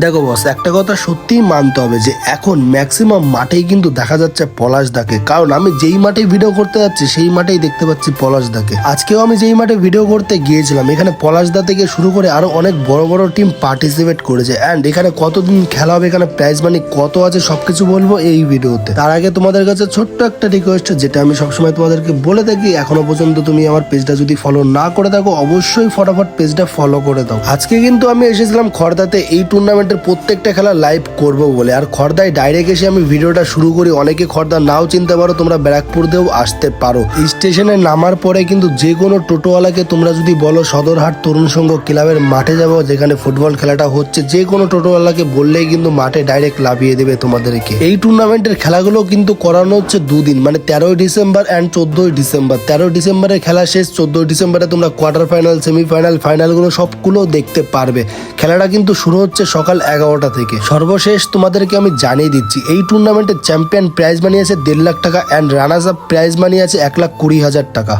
দেখো বস, একটা কথা সত্যিই মানতে হবে যে এখন ম্যাক্সিমাম মাঠেই কিন্তু দেখা যাচ্ছে পলাশদাকে। কারণ আমি যেই মাঠে ভিডিও করতে যাচ্ছি সেই মাঠেই দেখতে পাচ্ছি পলাশদাকে। আজকেও আমি যেই মাঠে ভিডিও করতে গিয়েছিলাম এখানে পলাশদা থেকে শুরু করে আরো অনেক বড় বড় টিম পার্টিসিপেট করেছে। অ্যান্ড এখানে কতদিন খেলা হবে, এখানে প্রাইজ মানি কত আছে সবকিছু বলবো এই ভিডিওতে। তার আগে তোমাদের কাছে ছোট্ট একটা রিকোয়েস্ট, যেটা আমি সবসময় তোমাদেরকে বলে থাকি, এখনো পর্যন্ত তুমি আমার পেজটা যদি ফলো না করে থাকো অবশ্যই ফটাফট পেজটা ফলো করে দাও। আজকে কিন্তু আমি এসেছিলাম খড়দাতে এই টুর্নামেন্টের প্রত্যেকটা খেলা লাইভ করব বলে। আর খড়দায় ডাইরেক্ট এসে আমি ভিডিওটা শুরু করি। অনেকে খড়দা নাও চিনতে পারো, তোমরা ব্যারাকপুর দিয়েও আসতে পারো। স্টেশনে নামার পরে কিন্তু যে কোনো টোটোওয়ালাকে তোমরা যদি বলো সদরহাট তরুণ সংঘ ক্লাবের মাঠে যাবো যেখানে ফুটবল খেলাটা হচ্ছে, যে কোনো টোটোওয়ালাকে বললেই কিন্তু মাঠে ডাইরেক্ট লাভিয়ে দেবে তোমাদেরকে। এই টুর্নামেন্টের খেলাগুলো কিন্তু করানো হচ্ছে দুদিন, মানে 13ই ডিসেম্বর অ্যান্ড 14ই ডিসেম্বর। 13 ডিসেম্বরের খেলা শেষ, 14 ডিসেম্বরে তোমরা কোয়ার্টার ফাইনাল, সেমিফাইনাল, ফাইনালগুলো সবগুলো দেখতে পারবে। খেলাটা কিন্তু শুরু হচ্ছে সকাল 11টা থেকে। সর্বশেষ তোমাদেরকে আমি জানিয়ে দিচ্ছি, এই টুর্নামেন্টের চ্যাম্পিয়ন প্রাইজ মানি আছে 1.5 লাখ টাকা and runners up prize money আছে 1,20,000 টাকা।